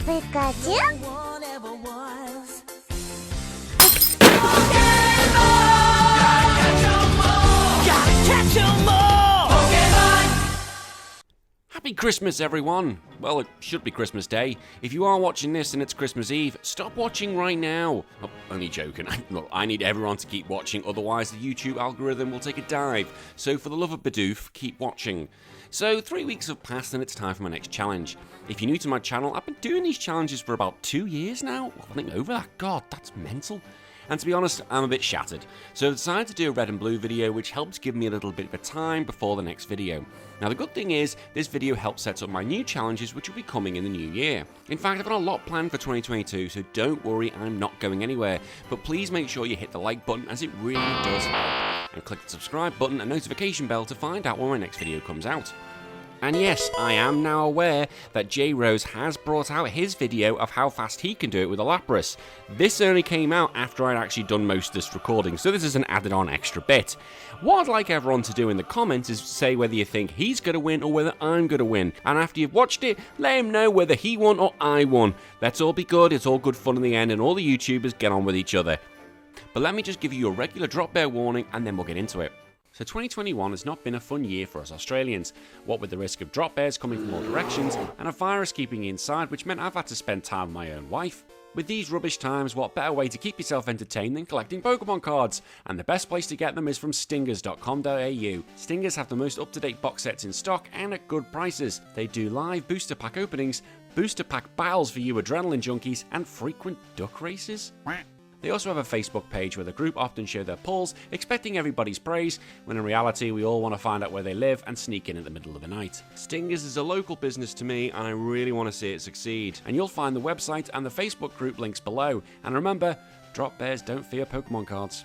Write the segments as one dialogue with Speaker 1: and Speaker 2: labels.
Speaker 1: Pikachu?
Speaker 2: Happy Christmas, everyone! Well, it should be Christmas Day. If you are watching this and it's Christmas Eve, stop watching right now. Oh, only joking. Look, I need everyone to keep watching, otherwise the YouTube algorithm will take a dive. So for the love of Bidoof, keep watching. So 3 weeks have passed and it's time for my next challenge. If you're new to my channel, I've been doing these challenges for about 2 years now. I think over that. God, that's mental. And to be honest, I'm a bit shattered. So I've decided to do a red and blue video, which helps give me a little bit of time before the next video. Now the good thing is, this video helps set up my new challenges, which will be coming in the new year. In fact, I've got a lot planned for 2022, so don't worry, I'm not going anywhere. But please make sure you hit the like button, as it really does help. And click the subscribe button and notification bell to find out when my next video comes out. And yes, I am now aware that Jrose has brought out his video of how fast he can do it with a Lapras. This only came out after I'd actually done most of this recording, so this is an added on extra bit. What I'd like everyone to do in the comments is say whether you think he's going to win or whether I'm going to win. And after you've watched it, let him know whether he won or I won. Let's all be good, it's all good fun in the end, and all the YouTubers get on with each other. But let me just give you a regular drop bear warning and then we'll get into it. So 2021 has not been a fun year for us Australians, what with the risk of drop bears coming from all directions and a virus keeping me inside, which meant I've had to spend time with my own wife. With these rubbish times, what better way to keep yourself entertained than collecting Pokemon cards? And the best place to get them is from stingers.com.au. Stingers have the most up-to-date box sets in stock and at good prices. They do live booster pack openings, booster pack battles for you adrenaline junkies, and frequent duck races. They also have a Facebook page where the group often show their polls, expecting everybody's praise, when in reality we all want to find out where they live and sneak in the middle of the night. Stingers is a local business to me and I really want to see it succeed. And you'll find the website and the Facebook group links below. And remember, drop bears don't fear Pokemon cards.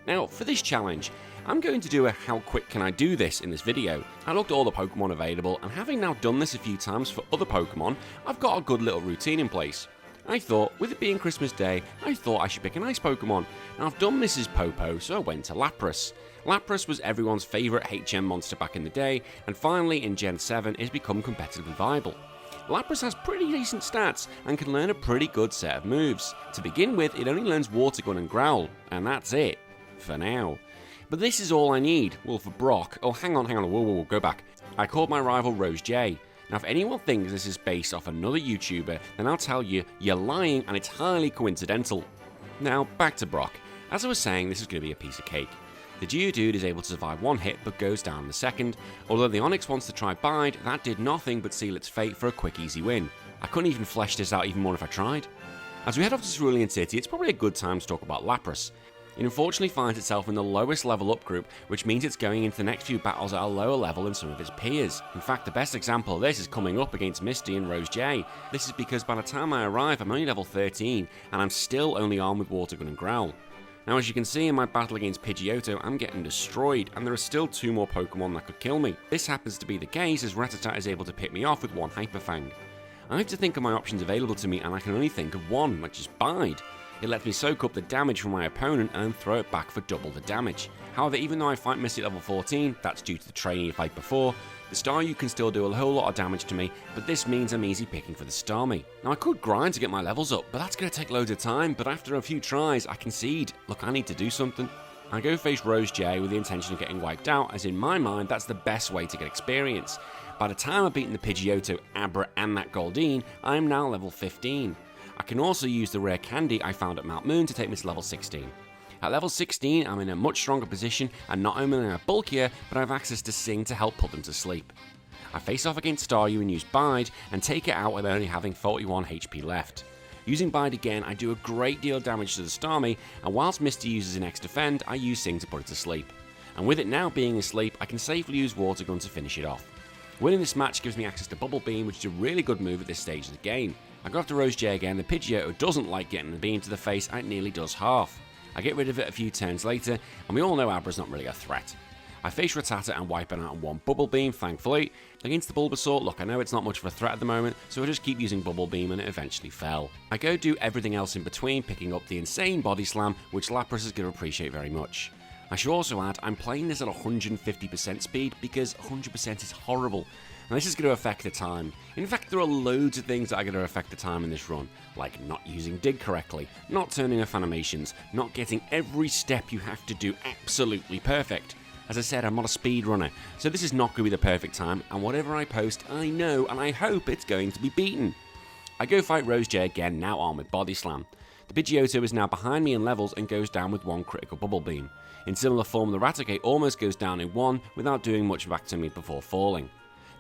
Speaker 2: Now, for this challenge, I'm going to do a how quick can I do this in this video. I looked at all the Pokemon available, and having now done this a few times for other Pokemon, I've got a good little routine in place. I thought, with it being Christmas Day, I thought I should pick an ice Pokemon. Now I've done Mrs. Popo, so I went to Lapras. Lapras was everyone's favourite HM monster back in the day, and finally in Gen 7 it's become competitively viable. Lapras has pretty decent stats, and can learn a pretty good set of moves. To begin with, it only learns Water Gun and Growl, and that's it. For now. But this is all I need. Well, for Brock... Oh, hang on, whoa, go back. I called my rival Rose J. Now, if anyone thinks this is based off another YouTuber, then I'll tell you, you're lying and it's highly coincidental. Now, back to Brock. As I was saying, this is going to be a piece of cake. The Geodude is able to survive one hit but goes down in the second. Although the Onix wants to try Bide, that did nothing but seal its fate for a quick easy win. I couldn't even flesh this out even more if I tried. As we head off to Cerulean City, it's probably a good time to talk about Lapras. It unfortunately finds itself in the lowest level up group, which means it's going into the next few battles at a lower level than some of its peers. In fact, the best example of this is coming up against Misty and Rose J. This is because by the time I arrive, I'm only level 13, and I'm still only armed with Water Gun and Growl. Now, as you can see in my battle against Pidgeotto, I'm getting destroyed, and there are still 2 more Pokemon that could kill me. This happens to be the case as Rattata is able to pick me off with 1 Hyper Fang. I have to think of my options available to me, and I can only think of one, which is Bide. It lets me soak up the damage from my opponent and then throw it back for double the damage. However, even though I fight Misty at level 14, that's due to the training I fight before, the Staryu can still do a whole lot of damage to me, but this means I'm easy picking for the Starmie. Now I could grind to get my levels up, but that's going to take loads of time, but after a few tries I concede. Look, I need to do something. I go face Rose J with the intention of getting wiped out, as in my mind that's the best way to get experience. By the time I've beaten the Pidgeotto, Abra and that Goldeen, I'm now level 15. I can also use the rare candy I found at Mount Moon to take me to level 16. At level 16, I'm in a much stronger position, and not only am I bulkier, but I have access to Sing to help put them to sleep. I face off against Staryu and use Bide, and take it out with only having 41 HP left. Using Bide again, I do a great deal of damage to the Starmie, and whilst Misty uses an X Defend, I use Sing to put it to sleep. And with it now being asleep, I can safely use Water Gun to finish it off. Winning this match gives me access to Bubble Beam, which is a really good move at this stage of the game. I go after Rose J again, the Pidgeotto doesn't like getting the beam to the face, and it nearly does half. I get rid of it a few turns later, and we all know Abra's not really a threat. I face Rattata and wipe it out on 1 Bubble Beam, thankfully. Against the Bulbasaur, look, I know it's not much of a threat at the moment, so I just keep using Bubble Beam and it eventually fell. I go do everything else in between, picking up the insane Body Slam, which Lapras is going to appreciate very much. I should also add, I'm playing this at 150% speed because 100% is horrible. And this is going to affect the time. In fact, there are loads of things that are going to affect the time in this run, like not using dig correctly, not turning off animations, not getting every step you have to do absolutely perfect. As I said, I'm not a speedrunner, so this is not going to be the perfect time, and whatever I post, I know and I hope it's going to be beaten. I go fight Rose J again, now armed with Body Slam. The Pidgeotto is now behind me in levels and goes down with one critical Bubble Beam. In similar form, the Raticate almost goes down in one without doing much back to me before falling.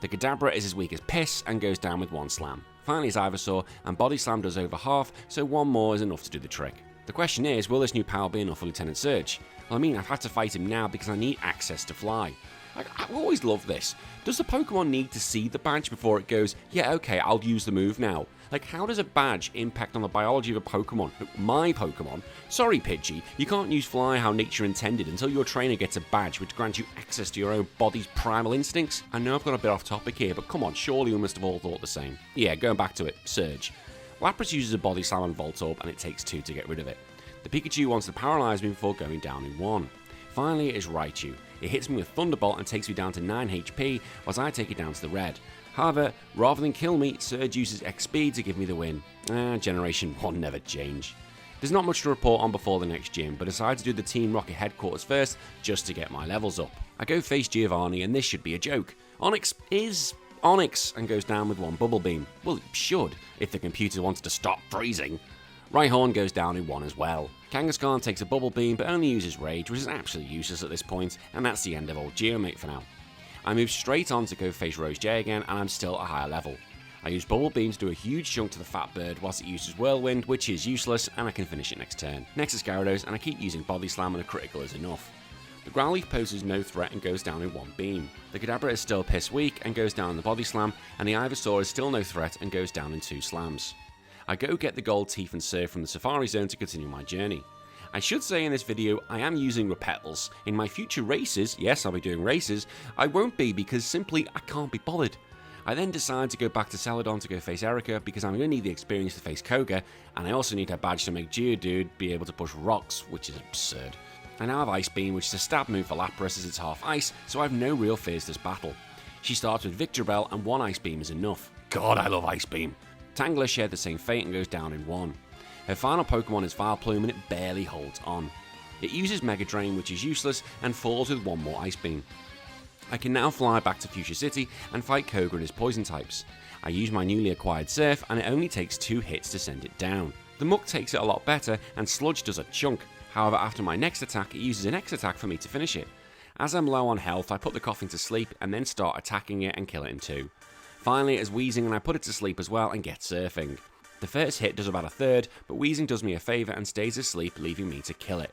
Speaker 2: The Kadabra is as weak as piss and goes down with one slam. Finally is Ivysaur, and Body Slam does over half, so one more is enough to do the trick. The question is, will this new power be enough for Lieutenant Surge? Well, I mean, I've had to fight him now because I need access to fly. I've always loved this. Does the Pokemon need to see the badge before it goes, yeah, okay, I'll use the move now? Like, how does a badge impact on the biology of a Pokemon? My Pokemon? Sorry, Pidgey, you can't use Fly how nature intended until your trainer gets a badge which grants you access to your own body's primal instincts. I know I've got a bit off topic here, but come on, surely we must have all thought the same. Yeah, going back to it, Surge. Lapras uses a Body Slam on Voltorb, and it takes 2 to get rid of it. The Pikachu wants to paralyze me before going down in 1. Finally, it is Raichu. It hits me with Thunderbolt and takes me down to 9 HP, whilst I take it down to the red. However, rather than kill me, Surge uses XP to give me the win. Generation 1 never change. There's not much to report on before the next gym, but I decide to do the Team Rocket headquarters first, just to get my levels up. I go face Giovanni, and this should be a joke. Onyx is Onyx, and goes down with one Bubble Beam. Well, it should, if the computer wants to stop freezing. Rhyhorn goes down in 1 as well. Kangaskhan takes a Bubble Beam, but only uses Rage, which is absolutely useless at this point, and that's the end of old Geomate for now. I move straight on to go face Rose J again, and I'm still at a higher level. I use Bubble Beam to do a huge chunk to the Fat Bird whilst it uses Whirlwind, which is useless, and I can finish it next turn. Next is Gyarados, and I keep using Body Slam and a critical is enough. The Growlithe poses no threat and goes down in 1 beam. The Kadabra is still piss weak and goes down in the Body Slam, and the Ivysaur is still no threat and goes down in 2 slams. I go get the gold teeth and surf from the Safari Zone to continue my journey. I should say in this video, I am using Repetals. In my future races, yes, I'll be doing races, I won't be because simply I can't be bothered. I then decide to go back to Celadon to go face Erica because I'm going to need the experience to face Koga, and I also need her badge to make Geodude be able to push rocks, which is absurd. I now have Ice Beam, which is a stab move for Lapras as it's half ice, so I have no real fears this battle. She starts with Victreebel and 1 Ice Beam is enough. God, I love Ice Beam. Tangler shared the same fate and goes down in 1. Her final Pokemon is Vileplume and it barely holds on. It uses Mega Drain, which is useless, and falls with 1 more Ice Beam. I can now fly back to Fuchsia City and fight Koga and his poison types. I use my newly acquired Surf and it only takes 2 hits to send it down. The Muck takes it a lot better and Sludge does a chunk. However, after my next attack, it uses an X attack for me to finish it. As I'm low on health, I put the Koffing to sleep and then start attacking it and kill it in 2. Finally, it's Weezing and I put it to sleep as well and get Surfing. The first hit does about a third, but Weezing does me a favour and stays asleep, leaving me to kill it.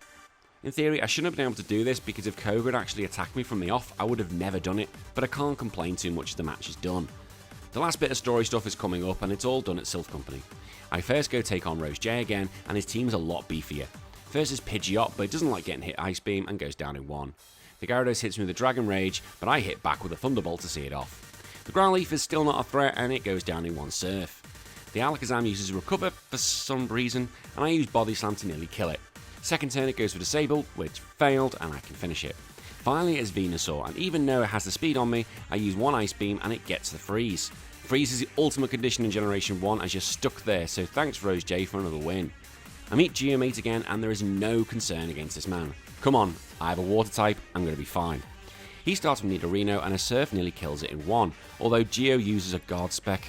Speaker 2: In theory, I shouldn't have been able to do this because if Koga had actually attacked me from the off, I would have never done it, but I can't complain too much as the match is done. The last bit of story stuff is coming up and it's all done at Sylph Company. I first go take on Rose J again, and his team's a lot beefier. First is Pidgeot, but it doesn't like getting hit Ice Beam and goes down in 1. The Gyarados hits me with a Dragon Rage, but I hit back with a Thunderbolt to see it off. The Growlithe is still not a threat and it goes down in 1 Surf. The Alakazam uses Recover for some reason, and I use Body Slam to nearly kill it. Second turn it goes for Disable, which failed, and I can finish it. Finally it's Venusaur, and even though it has the speed on me, I use 1 Ice Beam and it gets the Freeze. Freeze is the ultimate condition in Generation 1 as you're stuck there, so thanks Rose J for another win. I meet Geomate again and there is no concern against this man. Come on, I have a Water type, I'm going to be fine. He starts with Nidorino and a Surf nearly kills it in 1, although Geo uses a Guard Spec.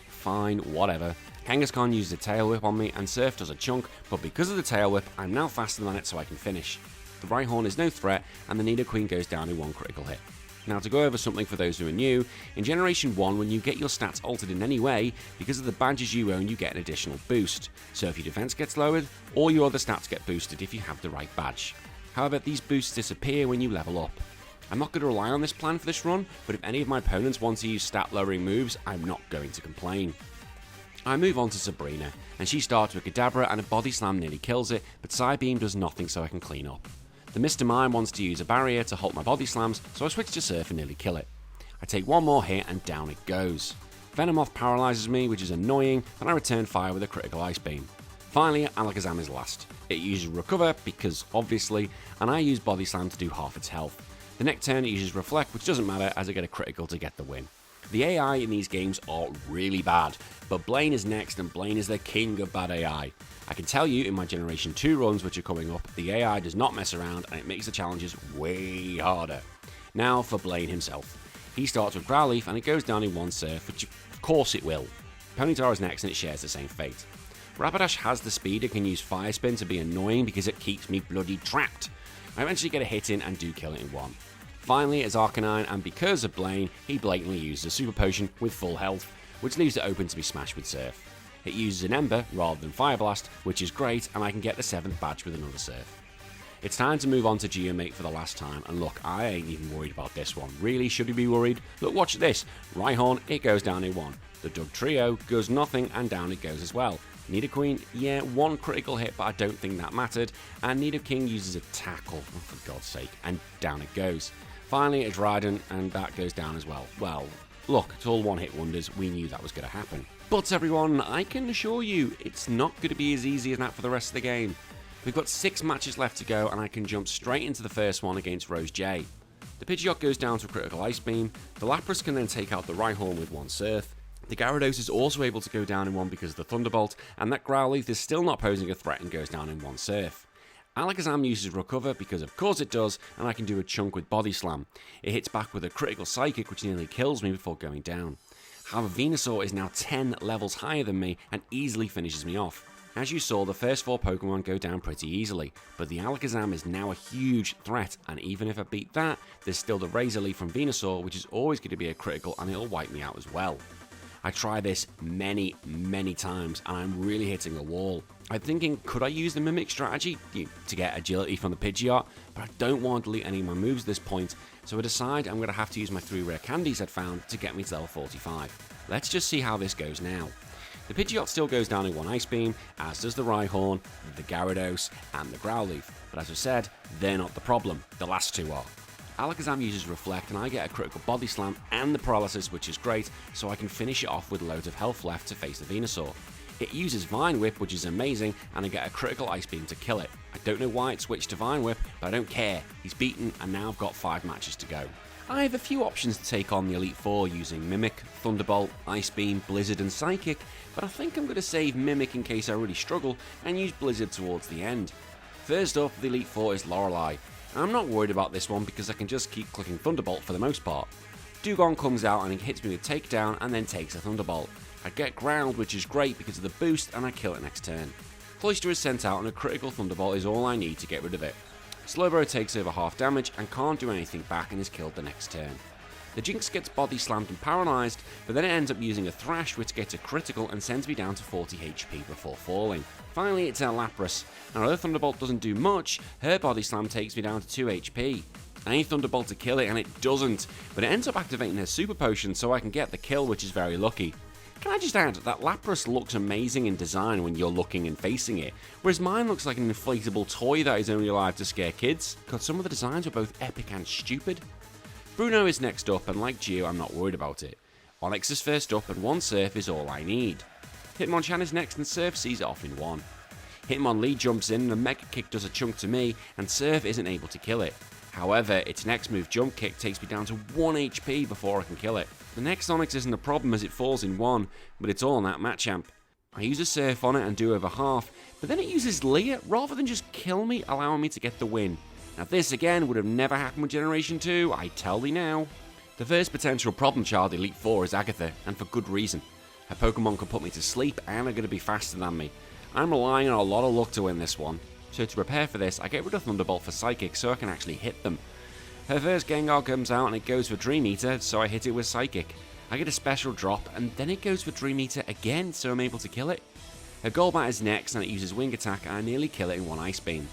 Speaker 2: Fine, whatever. Kangaskhan uses a Tail Whip on me and Surf does a chunk, but because of the Tail Whip, I'm now faster than it so I can finish. The Rhyhorn is no threat and the Nidoqueen goes down in 1 critical hit. Now to go over something for those who are new, in Generation 1 when you get your stats altered in any way, because of the badges you own you get an additional boost. So if your defense gets lowered, all your other stats get boosted if you have the right badge. However, these boosts disappear when you level up. I'm not going to rely on this plan for this run, but if any of my opponents want to use stat lowering moves, I'm not going to complain. I move on to Sabrina, and she starts with Kadabra and a Body Slam nearly kills it, but Psybeam does nothing so I can clean up. The Mr. Mime wants to use a barrier to halt my Body Slams, so I switch to Surf and nearly kill it. I take 1 more hit and down it goes. Venomoth paralyzes me, which is annoying, and I return fire with a critical Ice Beam. Finally, Alakazam is last. It uses Recover because, obviously, and I use Body Slam to do half its health. The next turn it uses Reflect, which doesn't matter as I get a critical to get the win. The AI in these games are really bad, but Blaine is next and Blaine is the king of bad AI. I can tell you in my Generation 2 runs which are coming up, the AI does not mess around and it makes the challenges way harder. Now for Blaine himself. He starts with Growlithe and it goes down in one Surf, which of course it will. Ponyta is next and it shares the same fate. Rapidash has the speed and can use Fire Spin to be annoying because it keeps me bloody trapped. I eventually get a hit in and do kill it in one. Finally, it's Arcanine, and because of Blaine, he blatantly uses a Super Potion with full health, which leaves it open to be smashed with Surf. It uses an Ember rather than Fire Blast, which is great, and I can get the 7th badge with another Surf. It's time to move on to Geomate for the last time, and look, I ain't even worried about this one. Really, should we be worried? Look, watch this. Rhyhorn, it goes down in one. The Dugtrio goes nothing, and down it goes as well. Nidoqueen, yeah, one critical hit, but I don't think that mattered. And Nidoking uses a Tackle, oh, for God's sake, and down it goes. Finally, it's Raiden, and that goes down as well. Well, look, it's all one-hit wonders. We knew that was going to happen. But everyone, I can assure you, it's not going to be as easy as that for the rest of the game. We've got 6 matches left to go, and I can jump straight into the first one against Rose J. The Pidgeot goes down to a critical Ice Beam. The Lapras can then take out the Rhyhorn with one Surf. The Gyarados is also able to go down in one because of the Thunderbolt, and that Growlithe is still not posing a threat and goes down in one Surf. Alakazam uses Recover because of course it does, and I can do a chunk with Body Slam. It hits back with a critical Psychic which nearly kills me before going down. However, Venusaur is now 10 levels higher than me and easily finishes me off. As you saw, the first 4 Pokemon go down pretty easily, but the Alakazam is now a huge threat, and even if I beat that, there's still the Razor Leaf from Venusaur, which is always going to be a critical and it'll wipe me out as well. I try this many times and I'm really hitting a wall. I'm thinking, could I use the Mimic strategy to get agility from the Pidgeot? But I don't want to delete any of my moves at this point, so I decide I'm going to have to use my 3 rare candies I'd found to get me to level 45. Let's just see how this goes now. The Pidgeot still goes down in one Ice Beam, as does the Rhyhorn, the Gyarados, and the Growlithe. But as I said, they're not the problem. The last 2 are. Alakazam uses Reflect and I get a critical Body Slam and the Paralysis, which is great, so I can finish it off with loads of health left to face the Venusaur. It uses Vine Whip, which is amazing, and I get a critical Ice Beam to kill it. I don't know why it switched to Vine Whip, but I don't care. He's beaten, and now I've got 5 matches to go. I have a few options to take on the Elite Four using Mimic, Thunderbolt, Ice Beam, Blizzard, and Psychic, but I think I'm going to save Mimic in case I really struggle and use Blizzard towards the end. First up, the Elite Four is Lorelei. I'm not worried about this one because I can just keep clicking Thunderbolt for the most part. Dugong comes out and he hits me with Takedown and then takes a Thunderbolt. I get Ground, which is great because of the boost, and I kill it next turn. Cloyster is sent out and a critical Thunderbolt is all I need to get rid of it. Slowbro takes over half damage and can't do anything back and is killed the next turn. The Jinx gets Body Slammed and Paralysed, but then it ends up using a Thrash which gets a critical and sends me down to 40 HP before falling. Finally, it's our Lapras. Now, although Thunderbolt doesn't do much, her Body Slam takes me down to 2 HP. I need Thunderbolt to kill it and it doesn't, but it ends up activating her Super Potion so I can get the kill, which is very lucky. Can I just add that Lapras looks amazing in design when you're looking and facing it, whereas mine looks like an inflatable toy that is only alive to scare kids, because some of the designs were both epic and stupid. Bruno is next up, and like Geo, I'm not worried about it. Onyx is first up, and one Surf is all I need. Hitmonchan is next, and Surf sees it off in one. Hitmonlee jumps in, and a Mega Kick does a chunk to me, and Surf isn't able to kill it. However, its next move, Jump Kick, takes me down to 1 HP before I can kill it. The next Onyx isn't a problem as it falls in one, but it's all on that Machamp. I use a Surf on it and do over half, but then it uses Leer rather than just kill me, allowing me to get the win. Now this again would have never happened with Generation 2, I tell thee now. The first potential problem child Elite Four is Agatha, and for good reason. Her Pokemon can put me to sleep and are going to be faster than me. I'm relying on a lot of luck to win this one. So to prepare for this, I get rid of Thunderbolt for Psychic so I can actually hit them. Her first Gengar comes out and it goes for Dream Eater, so I hit it with Psychic. I get a special drop and then it goes for Dream Eater again, so I'm able to kill it. Her Golbat is next and it uses Wing Attack and I nearly kill it in one Ice Beam.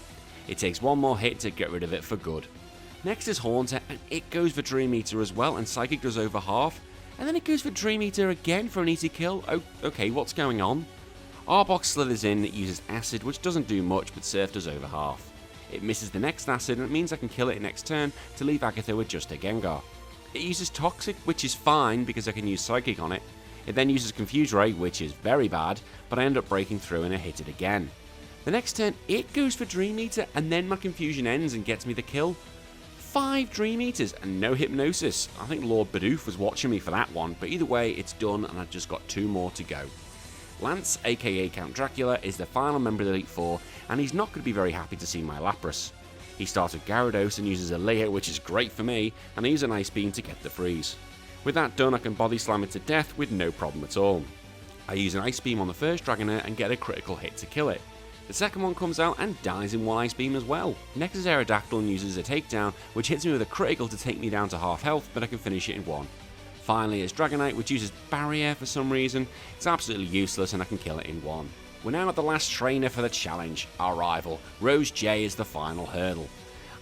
Speaker 2: It takes one more hit to get rid of it for good. Next is Haunter and it goes for Dream Eater as well, and Psychic does over half. And then it goes for Dream Eater again for an easy kill. Oh, okay, what's going on? Arbok slithers in, it uses Acid, which doesn't do much, but Surf does over half. It misses the next Acid, and it means I can kill it next turn to leave Agatha with just a Gengar. It uses Toxic, which is fine because I can use Psychic on it. It then uses Confuse Ray, which is very bad, but I end up breaking through and I hit it again. The next turn, it goes for Dream Eater, and then my confusion ends and gets me the kill. 5 Dream Eaters and no Hypnosis. I think Lord Bidoof was watching me for that one, but either way, it's done and I've just got 2 more to go. Lance, aka Count Dracula, is the final member of the Elite Four, and he's not going to be very happy to see my Lapras. He starts with Gyarados and uses a Leer, which is great for me, and I use an Ice Beam to get the freeze. With that done, I can Body Slam it to death with no problem at all. I use an Ice Beam on the first Dragonair and get a critical hit to kill it. The second one comes out and dies in one Ice Beam as well. Next is Aerodactyl and uses a Takedown, which hits me with a critical to take me down to half health, but I can finish it in 1. Finally is Dragonite, which uses Barrier for some reason. It's absolutely useless and I can kill it in 1. We're now at the last trainer for the challenge. Our rival, Rose J, is the final hurdle.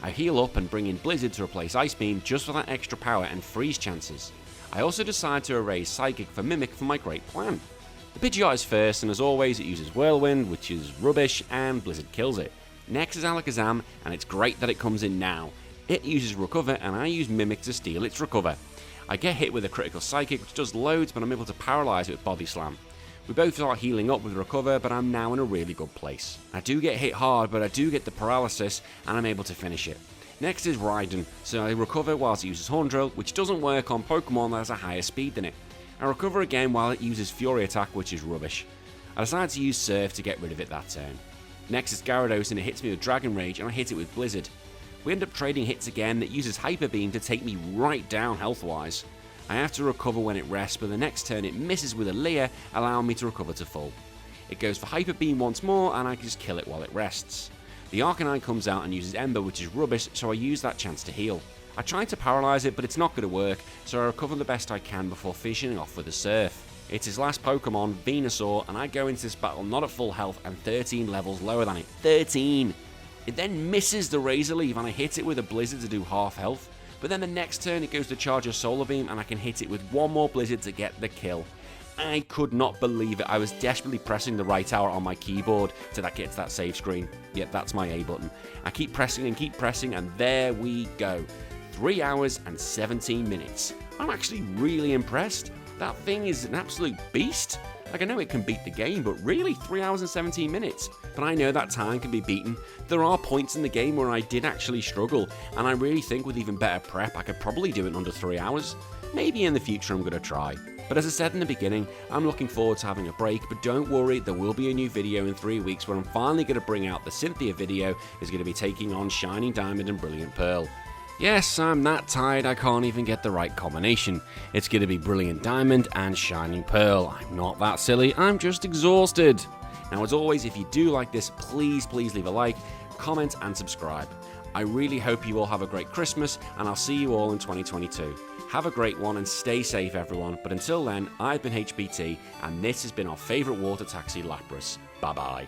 Speaker 2: I heal up and bring in Blizzard to replace Ice Beam just for that extra power and freeze chances. I also decide to erase Psychic for Mimic for my great plan. The Pidgeot is first, and as always it uses Whirlwind, which is rubbish, and Blizzard kills it. Next is Alakazam, and it's great that it comes in now. It uses Recover, and I use Mimic to steal its Recover. I get hit with a critical Psychic, which does loads, but I'm able to paralyze it with Body Slam. We both start healing up with Recover, but I'm now in a really good place. I do get hit hard, but I do get the paralysis, and I'm able to finish it. Next is Raiden, so I recover whilst it uses Horn Drill, which doesn't work on Pokemon that has a higher speed than it. I recover again while it uses Fury Attack, which is rubbish. I decide to use Surf to get rid of it that turn. Next is Gyarados and it hits me with Dragon Rage and I hit it with Blizzard. We end up trading hits again that uses Hyper Beam to take me right down health-wise. I have to recover when it rests, but the next turn it misses with a Leer, allowing me to recover to full. It goes for Hyper Beam once more and I can just kill it while it rests. The Arcanine comes out and uses Ember, which is rubbish, so I use that chance to heal. I tried to paralyze it, but it's not going to work, so I recover the best I can before finishing off with a Surf. It's his last Pokemon, Venusaur, and I go into this battle not at full health and 13 levels lower than it. 13! It then misses the Razor Leaf and I hit it with a Blizzard to do half health, but then the next turn it goes to charge a Solar Beam and I can hit it with one more Blizzard to get the kill. I could not believe it. I was desperately pressing the right arrow on my keyboard to get to that save screen. Yep, that's my A button. I keep pressing and there we go. 3 hours and 17 minutes. I'm actually really impressed. That thing is an absolute beast. Like, I know it can beat the game, but really, 3 hours and 17 minutes. But I know that time can be beaten. There are points in the game where I did actually struggle, and I really think with even better prep, I could probably do it in under 3 hours. Maybe in the future I'm going to try. But as I said in the beginning, I'm looking forward to having a break, but don't worry, there will be a new video in 3 weeks where I'm finally going to bring out the Cynthia video, is going to be taking on Shining Diamond and Brilliant Pearl. Yes, I'm that tired I can't even get the right combination. It's going to be Brilliant Diamond and Shining Pearl. I'm not that silly, I'm just exhausted. Now as always, if you do like this, please leave a like, comment and subscribe. I really hope you all have a great Christmas and I'll see you all in 2022. Have a great one and stay safe everyone, but until then, I've been HBT and this has been our favourite water taxi Lapras. Bye bye.